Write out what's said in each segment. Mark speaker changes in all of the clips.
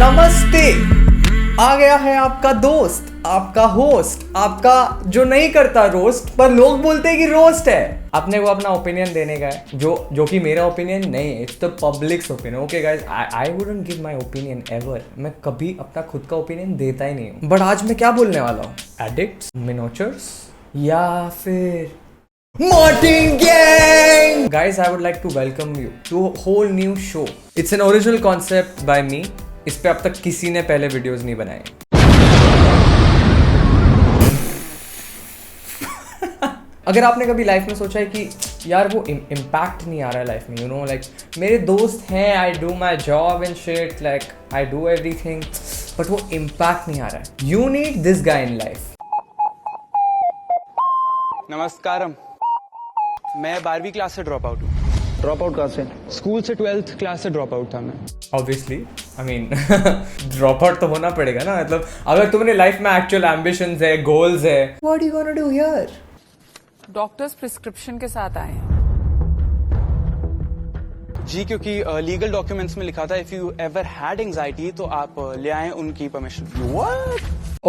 Speaker 1: नमस्ते। आ गया है आपका दोस्त, आपका होस्ट, आपका जो नहीं करता रोस्ट पर लोग बोलते हैं कि रोस्ट है। अपने को अपना ओपिनियन देने का है, जो कि मेरा ओपिनियन नहीं है, it's the publics opinion. Okay guys, I wouldn't give my opinion ever. मैं कभी अपना खुद का ओपिनियन देता ही नहीं हूँ। बट आज मैं क्या बोलने वाला हूँ, एडिक्ट्स, मिनोचर्स या फिर Martin Gang! Guys, I would like to welcome you to a whole new show. It's an original concept by me. इस पे अब तक किसी ने पहले वीडियोस नहीं बनाए। अगर आपने कभी लाइफ में सोचा है कि यार वो इम्पैक्ट नहीं आ रहा है लाइफ में, यू नो, लाइक मेरे दोस्त हैं, I do my job and shit, like I do everything, but वो इम्पैक्ट नहीं आ रहा है। You need this guy in life.
Speaker 2: नमस्कारम, मैं 12वीं क्लास से ड्रॉप आउट हूँ।
Speaker 3: ड्रॉप आउट कहाँ से?
Speaker 2: स्कूल से 12th क्लास से ड्रॉप आउट था मैं।
Speaker 1: Obviously, I mean drop out तो होना पड़ेगा ना। मतलब अगर तुम्हारे लाइफ में एक्चुअल एम्बिशंस है, गोल्स है, what are you gonna do here?
Speaker 4: Doctors prescription के साथ आए हैं
Speaker 2: जी, क्योंकि लीगल डॉक्यूमेंट्स में लिखा था if you ever had anxiety तो आप ले आए उनकी permission.
Speaker 1: What?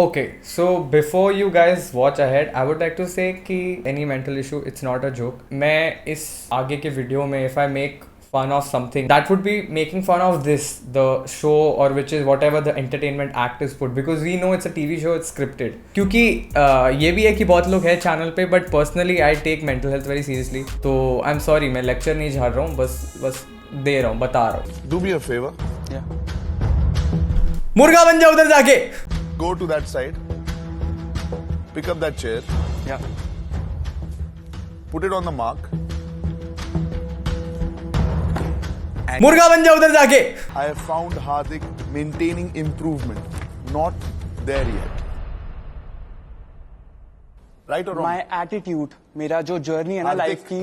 Speaker 1: Okay, so before you guys watch ahead, I would like to say कि any mental issue, it's not a joke. मैं इस आगे के वीडियो में if I make fun of something, that would be making fun of this, the show, or which is whatever the entertainment act is put, because we know it's a TV show, it's scripted. क्योंकि ये भी है कि बहुत लोग हैं channel पे, but personally I take mental health very seriously. तो I'm sorry, मैं लेक्चर नहीं झाड़ रहा हूँ, बस दे रहा हूँ, बता रहा हूँ।
Speaker 5: Do me a favor.
Speaker 2: Yeah.
Speaker 1: मुर्गा बन जाओ उधर जाके।
Speaker 5: Go to that side. Pick up that chair.
Speaker 2: Yeah.
Speaker 5: Put it on the mark.
Speaker 1: मुर्गा बन जाओ उधर जाके।
Speaker 5: I have found Hardik maintaining improvement. Not there yet. Right or wrong?
Speaker 2: My attitude, मेरा जो जर्नी है ना लाइफ की।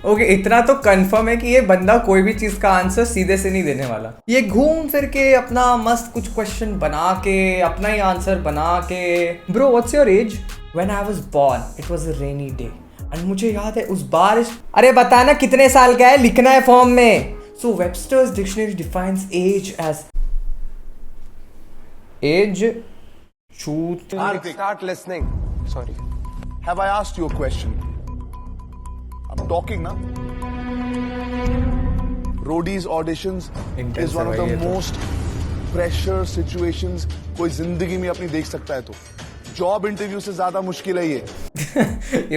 Speaker 1: ओके, इतना तो कंफर्म है कि ये बंदा कोई भी चीज का आंसर सीधे से नहीं देने वाला। ये घूम फिर के अपना मस्त कुछ क्वेश्चन बना के अपना ही आंसर बना के। Bro, what's your age? When I was born it was a rainy day and मुझे याद है उस बारिश। अरे बताना कितने साल का है, लिखना है फॉर्म में। So Webster's dictionary defines as as as छूत।
Speaker 5: Hardik,
Speaker 3: Start listening.
Speaker 2: Sorry.
Speaker 5: have I asked you a question? I'm talking now. Roadies auditions
Speaker 1: Intense
Speaker 5: is one of
Speaker 1: है भाई
Speaker 5: the
Speaker 1: ये तो।
Speaker 5: most pressure situations कोई जिंदगी में अपनी देख सकता है। तो जॉब इंटरव्यू से ज्यादा मुश्किल है ये।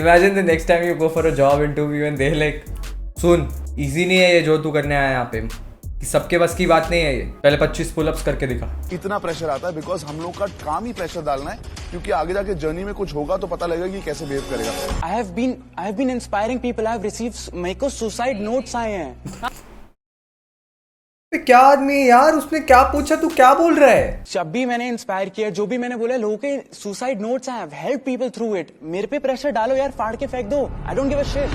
Speaker 1: Imagine the next time you go for a job interview and they're like, soon, easy नहीं है ये जो तू करने आया यहाँ पे, कि सबके बस की बात नहीं है ये, पहले 25 पुलअप्स करके दिखा।
Speaker 5: इतना प्रेशर आता है बिकॉज हम लोग का काम ही प्रेशर डालना है, क्योंकि आगे जाके जर्नी में कुछ होगा तो पता लगेगा कि कैसे बिहेव करेगा।
Speaker 2: I have been inspiring people. I have received मेरे को सुसाइड नोट्स आए हैं।
Speaker 1: क्या आदमी है यार, उसने क्या पूछा, तू क्या बोल रहा है?
Speaker 2: जब भी मैंने इंस्पायर किया, जो भी मैंने बोला, लोगों के suicide notes I have help people through it. मेरे पे प्रेशर डालो यार, फाड़ के फेंक दो। I don't give a shit.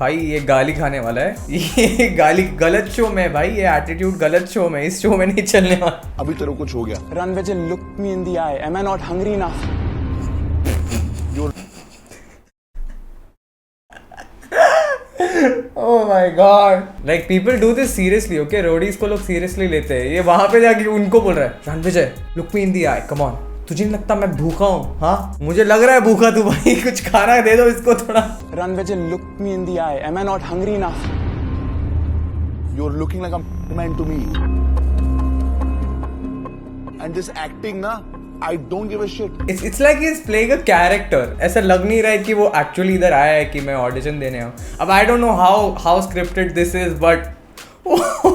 Speaker 1: भाई ये गाली खाने वाला है, ये गाली गलत शो में भाई, ये एटीट्यूड गलत शो में, इस शो में नहीं चलने वाला।
Speaker 5: अभी तेरे को कुछ हो गया।
Speaker 2: Run Vijay, look me in the eye. Am I not hungry enough?
Speaker 1: Oh my God! Like people do this seriously, okay? Roadies को लोग सीरियसली लेते हैं। ये वहां पे जाके उनको बोल रहा है, Ranvijay, look me in the eye, come on. तुझे नहीं लगता मैं भूखा हूँ? हाँ, मुझे लग रहा है भूखा तू भाई, कुछ खाना दे दो इसको थोड़ा।
Speaker 2: Run Vijay, look me in the eye. Am I not hungry enough?
Speaker 5: You're looking like a man to me. And this acting ना, I don't give a shit.
Speaker 1: It's like he's playing a character. ऐसा लग नहीं रहा है कि वो actually इधर आया है कि मैं ऑडिशन देने आऊँ। अब I don't know how scripted this is, but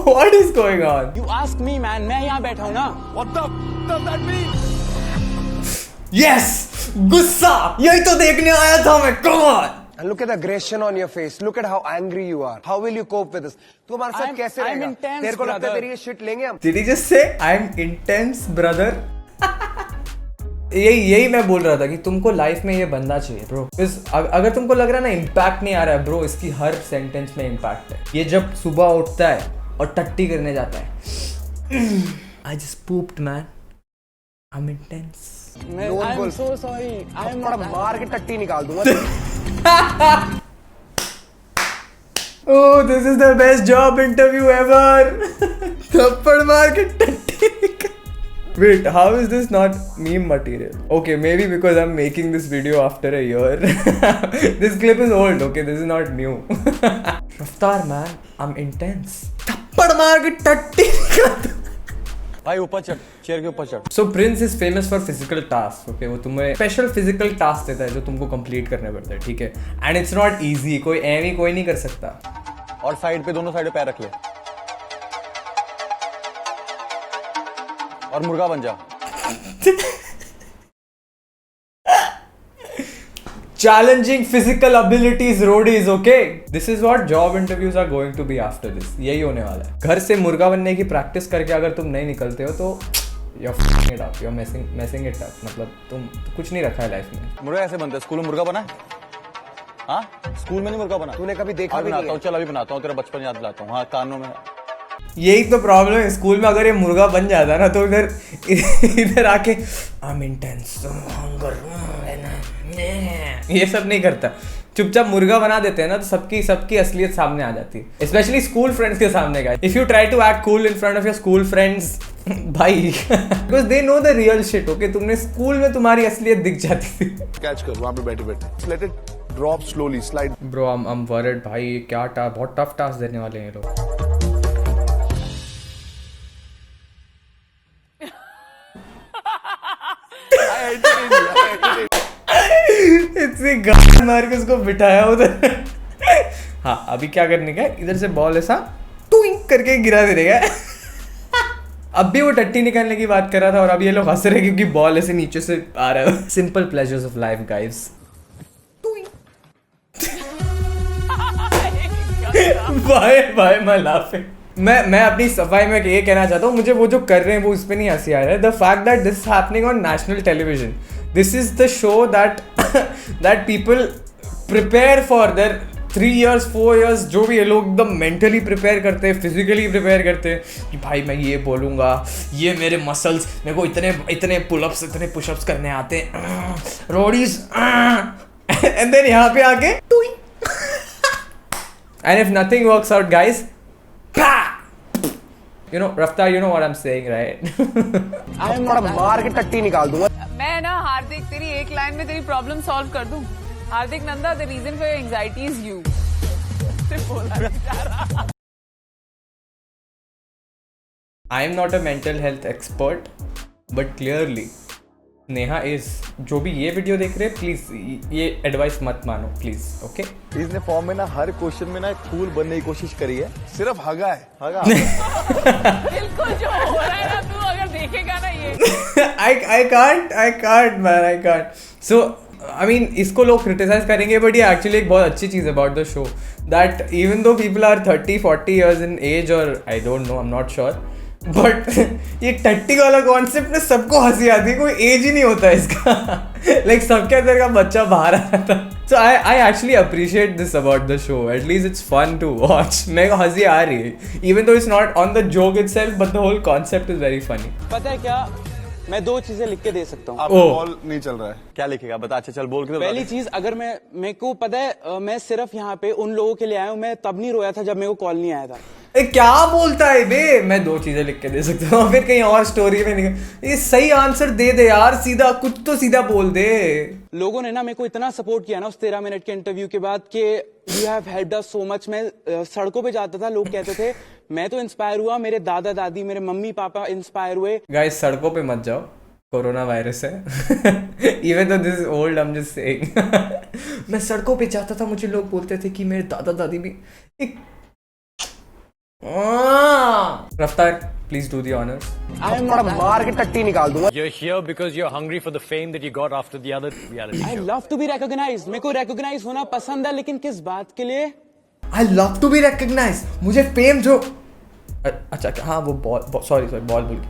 Speaker 1: what is going on?
Speaker 2: You ask me, man. मैं यहाँ बैठा हूँ ना।
Speaker 5: What the does that mean?
Speaker 1: Yes! गुस्सा! यही तो देखने आया था मैं, come on!
Speaker 3: And look at the aggression on your face. Look at how angry you are. How will you cope with this? तू हमारे साथ कैसे
Speaker 2: I'm
Speaker 3: रहेगा?
Speaker 2: intense,
Speaker 3: तेरे को लगता है
Speaker 2: brother.
Speaker 3: तेरी ये shit लेंगे हम?
Speaker 1: Did he just say I'm intense, brother? यही मैं बोल रहा था कि तुमको लाइफ में ये बनना चाहिए ब्रो। अगर तुमको लग रहा है ना इम्पैक्ट नहीं आ रहा है ब्रो, इसकी हर सेंटेंस में इम्पैक्ट है। ये जब सुबह उठता है और टट्टी करने जाता है, I just pooped man, I'm intense.
Speaker 2: I'm so sorry. I'm
Speaker 3: थप्पड़ मार के टट्टी निकाल दूंगा।
Speaker 1: Oh, this is the best job interview ever. थप्पड़ मार के टट्टी। Wait, how is this not meme material? Okay, maybe because I'm making this video after a year. This clip is old, okay? This is not new. Raftaar, man, I'm intense. थप्पड़ मार के टट्टी।
Speaker 2: भाई ऊपर चढ़, चेयर के ऊपर चढ़।
Speaker 1: So Prince is famous for physical tasks, okay? वो तुम्हें special physical task देता है जो तुमको complete करने पड़ता है, ठीक है? And it's not easy, कोई नहीं कर सकता।
Speaker 2: और साइड पे दोनों साइड पे पैर रख ले और मुर्गा बन जा।
Speaker 1: Challenging physical abilities, roadies, okay? This is what job interviews are going to be after this. यही होने वाला है। घर से मुर्गा बनने की प्रैक्टिस करके अगर तुम नहीं निकलते हो तो you're f***ing it up, you're messing it up. मतलब तुम कुछ नहीं रखा है लाइफ में।
Speaker 2: मुर्गा ऐसे बनता है, स्कूल में मुर्गा बना है? हाँ, स्कूल में नहीं मुर्गा बना।
Speaker 3: तूने कभी देखा भी नहीं है?
Speaker 2: चल अभी बनाता हूँ, तेरा बचपन याद दिलाता हूँ। हाँ, कानों में।
Speaker 1: यही तो प्रॉब्लम है स्कूल में, अगर ये मुर्गा बन जाता ना तो इधर आके I'm intense, hunger, ये सब नहीं करता। चुपचाप मुर्गा बना देते हैं ना तो सबकी असलियत सामने आ जाती है, स्पेशली स्कूल फ्रेंड्स के सामने का। If you try to act cool in front of your school friends, भाई, because they know the real shit, okay? तुमने स्कूल में तुम्हारी असलियत दिख जाती थी।
Speaker 5: कैच कर वहां पे बैठे let it drop slowly slide.
Speaker 1: Bro I am worried भाई, क्या बहुत टफ टास्क देने वाले हैं ये लोग। इतनी गाल मार के उसको बिठाया उधर। हाँ, अभी क्या करने का, इधर से बॉल ऐसा टूइंग करके गिरा दे देगा। अब भी वो टट्टी निकालने की बात कर रहा था और अभी ये लोग हंस रहे क्योंकि बॉल ऐसे नीचे से आ रहा है। Simple pleasures of life guys. Bye मैं लाफिंग। मैं अपनी सफाई में ये कहना चाहता हूँ, मुझे वो जो कर रहे हैं वो उस पर नहीं हंसी आ रहा है। The fact that this happening on national television, this is the show that people prepare for their 3 years 4 years, जो भी ये लोग एकदम मेंटली प्रिपेयर करते हैं, फिजिकली प्रिपेयर करते हैं कि भाई मैं ये बोलूँगा, ये मेरे मसल्स, मेरे को इतने पुलअप्स इतने पुशअप्स करने आते हैं, रोडीज, एंड देन यहाँ पे आके and if nothing works out guys, you know Raftaar, you know what I'm saying, right?
Speaker 3: मार के टट्टी निकाल दूंगा।
Speaker 4: मैं ना हार्दिक, तेरी एक लाइन में तेरी प्रॉब्लम सॉल्व कर दूं। Hardik Nanda, the reason for your anxiety is you. सिर्फ बोला नहीं जा रहा।
Speaker 1: I am not a mental health expert, but clearly Neha is. जो भी ये वीडियो देख रहे हैं प्लीज ये एडवाइस मत मानो प्लीज, ओके?
Speaker 5: इसने फॉर्म में ना हर क्वेश्चन में ना एक फूल बनने की कोशिश करी है, सिर्फ हगा है हगा।
Speaker 4: बिल्कुल जो हो रहा है ना, तू अगर देखेगा ना ये।
Speaker 1: I can't man. So I mean, इसको लोग क्रिटिसाइज करेंगे बट ये एक्चुअली एक बहुत अच्छी चीज़ है about the show, that even though people are 30-40 years in age, और I don't know, I am not sure, but ये टट्टी वाला कॉन्सेप्ट में सबको हंसी आती है, कोई एज ही नहीं होता है इसका। लाइक सबके अंदर का बच्चा बाहर आ रहा था। So I actually appreciate this about the show, at least it's fun to watch. मेरे को हंसी आ रही है, even though it's not on the joke itself, but the whole concept is very funny.
Speaker 2: पता है क्या, मैं 2 चीजें लिख के दे सकता हूँ।
Speaker 5: आपका बॉल नहीं चल रहा है,
Speaker 2: क्या लिखेगा बता? अच्छा चल बोल के। पहली चीज, अगर मेरे को पता है, मैं सिर्फ यहाँ पे उन लोगों के लिए आया हूँ, मैं तब नहीं रोया था जब मेरे को कॉल नहीं आया था।
Speaker 1: क्या बोलता है बे? मैं 2 चीजें लिख के दे सकता हूँ, फिर कहीं और स्टोरी में नहीं। ये सही आंसर दे दे यार, सीधा कुछ तो सीधा बोल दे।
Speaker 2: लोगों ने ना मेरे को इतना सपोर्ट किया ना उस 13 मिनट के इंटरव्यू के बाद कि you have helped us so much. मैं सड़कों पे जाता था, लोग कहते थे, मैं तो इंस्पायर हुआ, मेरे दादा दादी मेरे मम्मी पापा इंस्पायर हुए।
Speaker 1: गाइस सड़कों पे मत जाओ, कोरोना वायरस है। इवन दो this is old, I am just saying. मैं सड़कों पे जाता था, मुझे लोग बोलते थे कि मेरे दादा दादी भी एक Raftaar, please do the honors.
Speaker 3: मार के टट्टी निकाल दूंगा।
Speaker 6: You're here because you're hungry for the fame that you got after the other reality
Speaker 2: I
Speaker 6: show.
Speaker 2: love to be recognized. मेरे को recognize होना पसंद है, लेकिन किस बात के लिए?
Speaker 1: I love to be recognized. मुझे फेम जो अच्छा हाँ वो बॉल, सॉरी बॉल भूल गई।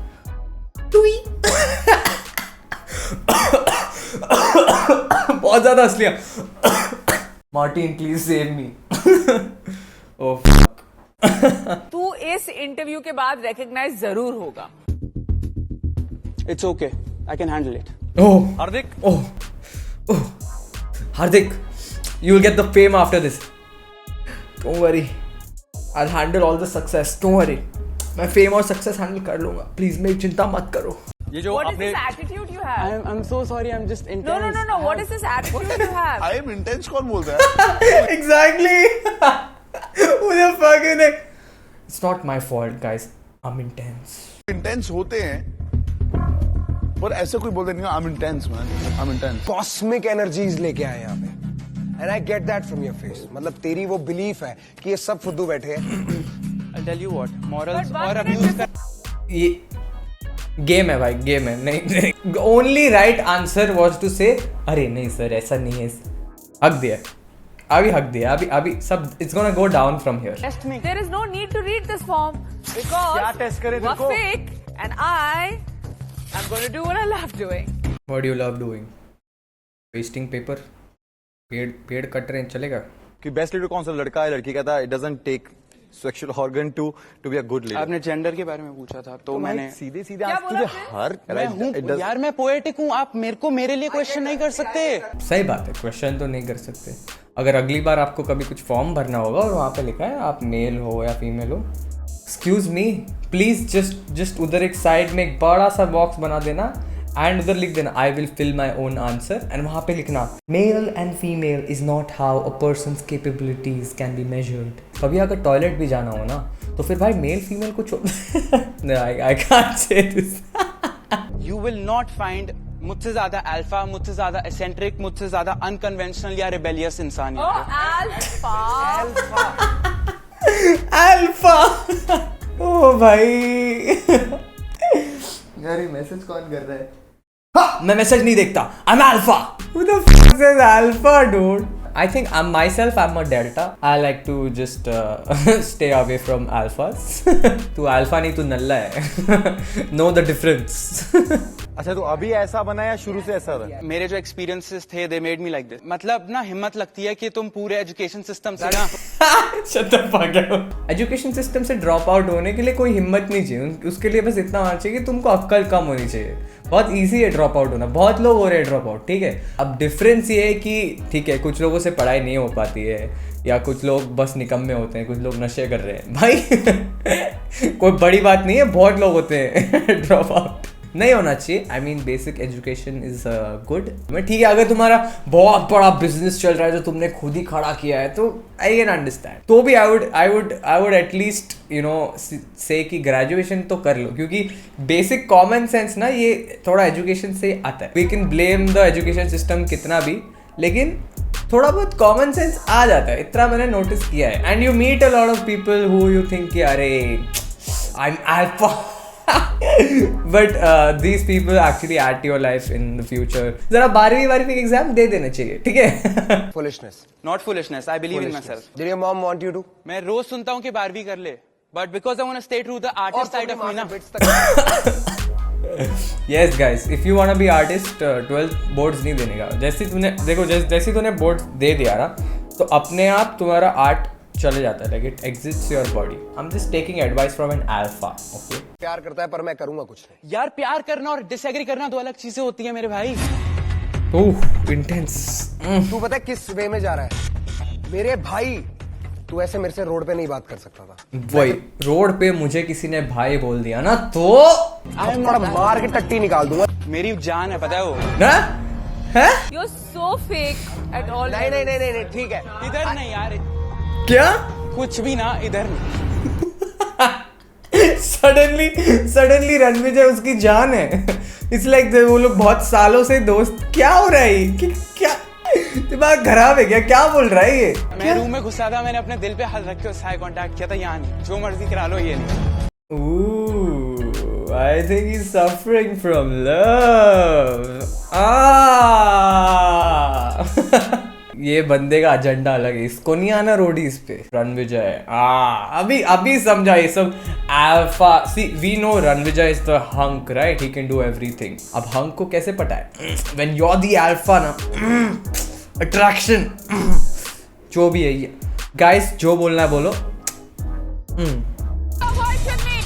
Speaker 1: बहुत ज्यादा हंस लिया। Martin please save me. Oh
Speaker 4: तू इस इंटरव्यू के बाद रिकॉग्नाइज जरूर होगा।
Speaker 2: It's okay. I can handle it.
Speaker 1: Oh
Speaker 6: Hardik,
Speaker 1: oh Hardik, you will get the fame after this. Don't worry. I'll handle all the success. Don't worry. मैं fame और success handle कर लूंगा, please मेरी चिंता मत करो।
Speaker 6: ये जो
Speaker 4: What is
Speaker 6: आपने
Speaker 4: this attitude you have?
Speaker 2: I'm so sorry. I'm just intense.
Speaker 4: No. What is this attitude you have?
Speaker 5: I am intense कौन बोलता है?
Speaker 1: Exactly. Who the fuck is it? It's not my fault, guys. I'm intense.
Speaker 5: Intense होते हैं पर ऐसे कोई बोलते नहीं, I am intense man, I am intense.
Speaker 3: Cosmic energies लेके आए यहाँ पे, and I get that from your face. मतलब तेरी वो बिलीफ है कि ये सब फुद्दू बैठे हैं।
Speaker 2: I'll tell you what. Morals
Speaker 4: But one
Speaker 2: और
Speaker 4: minute
Speaker 2: abuse
Speaker 4: just-
Speaker 2: का
Speaker 1: ये गेम है भाई, गेम है। नहीं, only right answer was two से अरे नहीं सर ऐसा नहीं है, हक दिया, अभी हक दिया, अभी सब it's gonna go down from here.
Speaker 2: test me.
Speaker 4: There is no need to read this form because
Speaker 6: क्या test करें
Speaker 4: we're
Speaker 6: देखो?
Speaker 4: fake and I'm going to do what I love doing.
Speaker 1: What do you love doing? Wasting paper, पेड़ cut रहे हैं, चलेगा?
Speaker 7: कि best leader कौन सा लड़का है लड़की कहता है, it doesn't take sexual organ to be a good leader.
Speaker 2: आपने जेंडर के बारे में पूछा था तो मैंने
Speaker 7: सीधे सीधे
Speaker 4: क्या
Speaker 7: आज
Speaker 4: बोला
Speaker 7: तुझे
Speaker 4: आपने?
Speaker 7: हर
Speaker 2: मैं हूँ यार, मैं पोएटिक हूँ। आप मेरे लिए क्वेश्चन नहीं कर सकते।
Speaker 1: सही बात है, क्वेश्चन तो नहीं कर सकते। अगर अगली बार आपको कभी कुछ फॉर्म भरना होगा और वहाँ पे लिखा है आप मेल हो या फीमेल हो, एक्सक्यूज मी प्लीज जस्ट उधर एक साइड में एक बड़ा सा बॉक्स बना देना एंड उधर लिख देना I will fill my own answer, and वहाँ पे लिखना male and female is not how a person's capabilities can be measured. कभी अगर टॉयलेट भी जाना हो ना तो फिर भाई मेल फीमेल को छोड़ I can't say this.
Speaker 2: You will not find मुझसे ज्यादा अल्फा, मुझसे ज्यादा एसेंट्रिक, मुझसे ज्यादा अनकन्वेंशनल या रिबेलियस इंसान
Speaker 4: Oh,
Speaker 2: यहाँ पे।
Speaker 4: alpha.
Speaker 1: अल्फा ओ भाई यार ये मैसेज कौन कर रहा है? हाँ, मैं मैसेज नहीं देखता। I'm alpha. Who the f says alpha, dude? I think I'm a delta. I like to just stay away from alphas. तू alpha नहीं, तू नल्ला है। Know the difference.
Speaker 7: अच्छा तो अभी ऐसा बना या शुरू से ऐसा था?
Speaker 2: मेरे जो एक्सपीरियंसेस थे they made me like this. मतलब ना हिम्मत लगती है कि तुम पूरे एजुकेशन सिस्टम से ना
Speaker 1: Shut the fuck up. Education system से ड्रॉप आउट होने के लिए कोई हिम्मत नहीं चाहिए, उसके लिए बस इतना होना चाहिए कि तुमको अक्ल कम होनी चाहिए। बहुत इजी है ड्रॉप आउट होना, बहुत लोग हो रहे हैं ड्रॉप आउट, ठीक है। अब डिफरेंस ये है कि ठीक है कुछ लोगों से पढ़ाई नहीं हो पाती है या कुछ लोग बस निकम्मे होते हैं, कुछ लोग नशे कर रहे हैं भाई कोई बड़ी बात नहीं है, बहुत लोग होते हैं ड्रॉप आउट। नहीं होना चाहिए। I mean basic education is good. ठीक है अगर तुम्हारा बहुत बड़ा बिजनेस चल रहा है जो तुमने खुद ही खड़ा किया है तो आई कैन अंडरस्टैंड, तो भी I would at least you know से कि ग्रेजुएशन तो कर लो, क्योंकि बेसिक कॉमन सेंस ना ये थोड़ा एजुकेशन से आता है। We can blame the education system कितना भी, लेकिन थोड़ा बहुत कॉमन सेंस आ जाता है, इतना मैंने नोटिस किया है। And you meet a lot of people who you think कि अरे I am alpha but these people actually add to your life in the future. जरा 12वीं एग्जाम दे देना चाहिए, ठीक है।
Speaker 3: Foolishness.
Speaker 2: Not foolishness, I believe in my
Speaker 3: Foolishness.
Speaker 2: Self.
Speaker 3: Did your mom want you to?
Speaker 2: मैं रोज सुनता हूँ कि 12वीं कर ले, but because I want to stay true the
Speaker 3: और
Speaker 2: आर्टिस्ट साइड
Speaker 3: तुमने
Speaker 2: ऑफ मी ना।
Speaker 3: मास्टर बिट्स तक
Speaker 1: Yes guys, if you wanna be artist, 12th boards नहीं देने का। जैसे तूने देखो जैसे तूने बोर्ड दे दिया ना तो अपने आप तुम्हारा आर्ट चले जाता है, like it exits your body. I am just taking advice from an alpha, okay.
Speaker 3: प्यार करता है पर मैं करूंगा कुछ नहीं।
Speaker 2: यार प्यार करना और डिसएग्री करना दो अलग चीजें होती है मेरे भाई।
Speaker 1: ओह इंटेंस।
Speaker 3: तू पता है किस वे में जा रहा है मेरे भाई? तू ऐसे मेरे से रोड पे नहीं बात कर सकता था।
Speaker 1: वही रोड पे मुझे किसी ने भाई बोल दिया ना तो
Speaker 3: थोड़ा मार के टट्टी निकाल दूंगा।
Speaker 2: मेरी जान है, पता है वो।
Speaker 1: ना है
Speaker 4: You're so fake at all.
Speaker 3: नहीं ठीक है।
Speaker 2: इधर नहीं यार,
Speaker 1: क्या
Speaker 2: कुछ भी ना, इधर नहीं।
Speaker 1: सडनली रणविजय उसकी जान है। इट्स लाइक वो लोग बहुत सालों से दोस्त। क्या हो रहा है ये? क्या दिमाग खराब है क्या बोल रहा है ये?
Speaker 2: मैं रूम में घुसा था, मैंने अपने दिल पे हाथ रख के उससे हाई कांटेक्ट किया था। यहाँ नहीं, जो मर्जी करा लो, ये नहीं।
Speaker 1: Ooh, I think he's suffering from love. ये बंदे का एजेंडा अलग है, इसको नहीं आना रोडीज पे। रणविजय अभी समझा ये सब alpha. See we know Ranvijay is the hunk, right? He can do everything. अब हंक को कैसे पटाए? When you are the alpha ना, अट्रैक्शन जो भी है ये। गाइस जो बोलना है बोलो।
Speaker 4: Avoid me.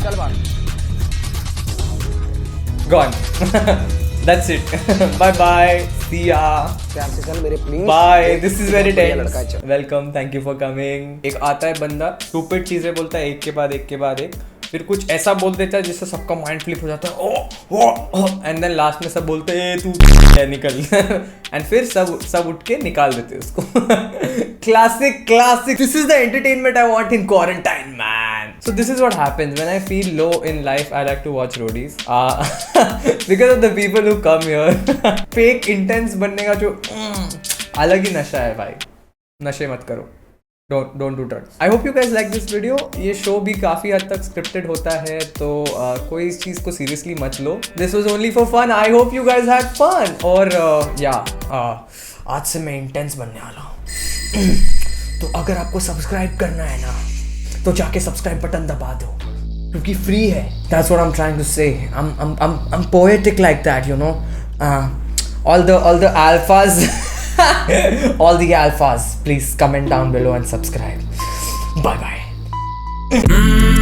Speaker 3: चल बात।
Speaker 1: Gone. That's it. Bye bye. See ya.
Speaker 3: प्यार से चल मेरे please.
Speaker 1: Bye. This is very
Speaker 3: बढ़िया लड़का है,
Speaker 1: tense.
Speaker 3: चल।
Speaker 1: Welcome. Thank you for coming. एक आता है बंदा, stupid चीजें बोलता है एक के बाद एक। फिर कुछ ऐसा बोल देता है जिससे सबका माइंड फ्लिप हो जाता है ओ एंड देन लास्ट में सब बोलते हैं तू निकल एंड फिर सब उठ के निकाल देते उसको classic this is the entertainment I want in quarantine man so this is what happens when I feel low in life I like to watch Roadies because of the people who come here fake intense बनने का जो अलग ही नशा है भाई नशे मत करो don't do drugs. I hope you guys like this video. ये शो भी काफ़ी हद तक स्क्रिप्टेड होता है तो कोई इस चीज़ को सीरियसली मत लो. This was only for fun. I hope you guys had fun. और आज से मैं इंटेंस बनने वाला हूँ. तो अगर आपको सब्सक्राइब करना है ना तो जाके सब्सक्राइब बटन दबा दो क्योंकि फ्री है. That's what I'm trying to say. I'm poetic like that, you know. All the alphas. All the alphas, please comment down below and subscribe. Bye bye.